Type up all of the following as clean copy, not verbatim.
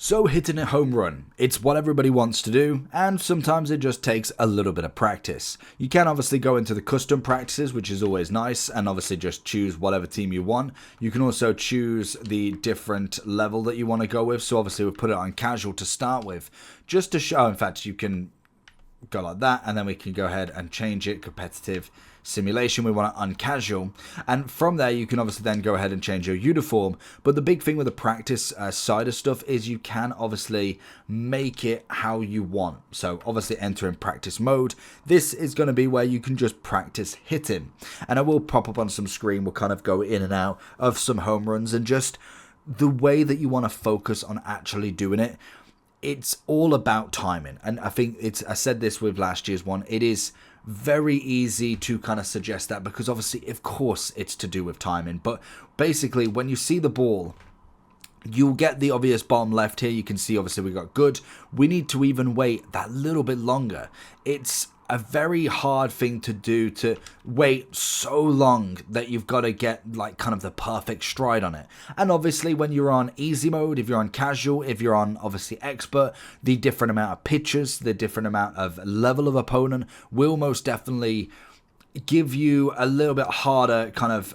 So hitting a home run, it's what everybody wants to do, and sometimes it just takes a little bit of practice. You can obviously go into the custom practices, which is always nice, and obviously just choose whatever team you want. You can also choose the different level that you want to go with, so obviously we'll put it on casual to start with, just to show, in fact you can go like that, and then we can go ahead and change it, competitive simulation, we want it uncasual, and from there you can obviously then go ahead and change your uniform. But the big thing with the practice side of stuff is you can obviously make it how you want. So obviously enter in practice mode. This is going to be where you can just practice hitting, and I will pop up on some screen, we'll kind of go in and out of some home runs and just the way that you want to focus on actually doing it. It's all about timing, and I think I said this with last year's one, it is very easy to kind of suggest that because obviously of course it's to do with timing, but basically when you see the ball, you'll get the obvious bottom left here. You can see obviously we got good. We need to even wait that little bit longer. It's a very hard thing to do, to wait so long that you've got to get like kind of the perfect stride on it. And obviously when you're on easy mode, if you're on casual, if you're on obviously expert, the different amount of pitches, the different amount of level of opponent will most definitely give you a little bit harder kind of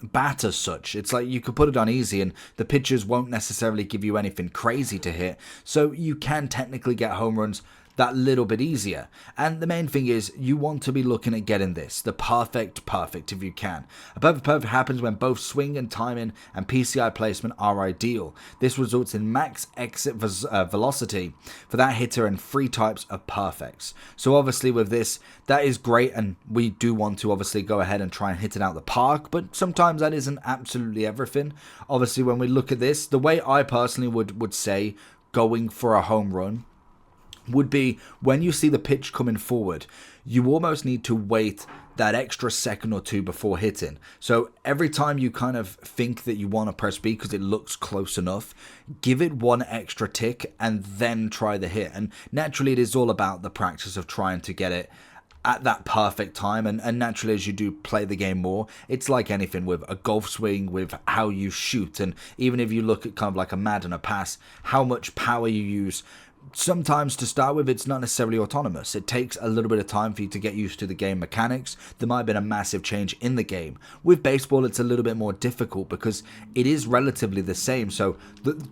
bat as such. It's like you could put it on easy and the pitchers won't necessarily give you anything crazy to hit, so you can technically get home runs that little bit easier. And the main thing is you want to be looking at getting this, the perfect if you can. A perfect happens when both swing and timing and PCI placement are ideal. This results in max exit velocity for that hitter and 3 types of perfects. So obviously with this, that is great, and we do want to obviously go ahead and try and hit it out the park, but sometimes that isn't absolutely everything. Obviously when we look at this, the way I personally would say going for a home run would be when you see the pitch coming forward, you almost need to wait that extra second or two before hitting. So every time you kind of think that you want to press B because it looks close enough, give it one extra tick and then try the hit. And naturally it is all about the practice of trying to get it at that perfect time, and naturally as you do play the game more, it's like anything with a golf swing, with how you shoot, and even if you look at kind of like a Madden, a pass, how much power you use. Sometimes to start with, it's not necessarily autonomous. It takes a little bit of time for you to get used to the game mechanics. There might have been a massive change in the game. With baseball, it's a little bit more difficult because it is relatively the same. So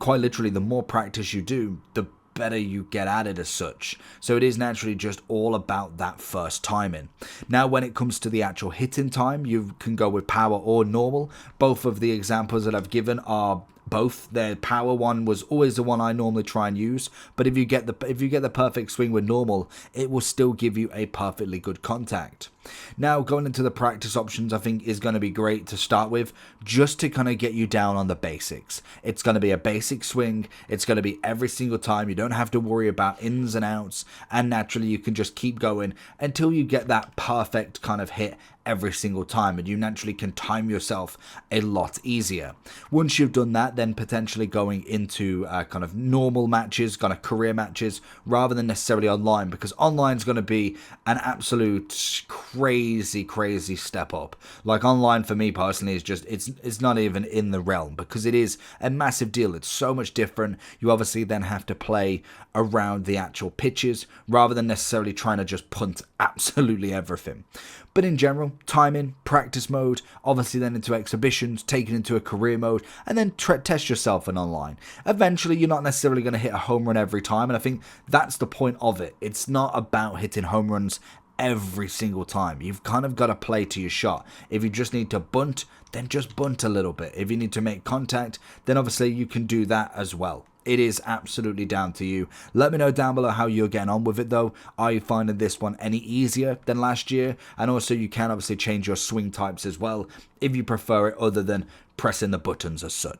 quite literally, the more practice you do, the better you get at it as such. So it is naturally just all about that first timing. Now when it comes to the actual hitting time, you can go with power or normal. Both of the examples that I've given are both. The power one was always the one I normally try and use, but if you get the perfect swing with normal, it will still give you a perfectly good contact. Now going into the practice options, I think is going to be great to start with, just to kind of get you down on the basics. It's going to be a basic swing, it's going to be every single time, you don't have to worry about ins and outs, and naturally you can just keep going until you get that perfect kind of hit every single time, and you naturally can time yourself a lot easier. Once you've done that, then potentially going into kind of normal matches, kind of career matches, rather than necessarily online, because online is going to be an absolute crazy step up. Like online for me personally is just, it's not even in the realm, because it is a massive deal. It's so much different. You obviously then have to play around the actual pitches rather than necessarily trying to just punt absolutely everything. But in general, timing, practice mode, obviously then into exhibitions, taken into a career mode, and then test yourself in online. Eventually, you're not necessarily going to hit a home run every time, and I think that's the point of it. It's not about hitting home runs every single time. You've kind of got to play to your shot. If you just need to bunt, then just bunt a little bit. If you need to make contact, then obviously you can do that as well. It is absolutely down to you. Let me know down below how you're getting on with it though. Are you finding this one any easier than last year? And also you can obviously change your swing types as well if you prefer it, other than pressing the buttons as such.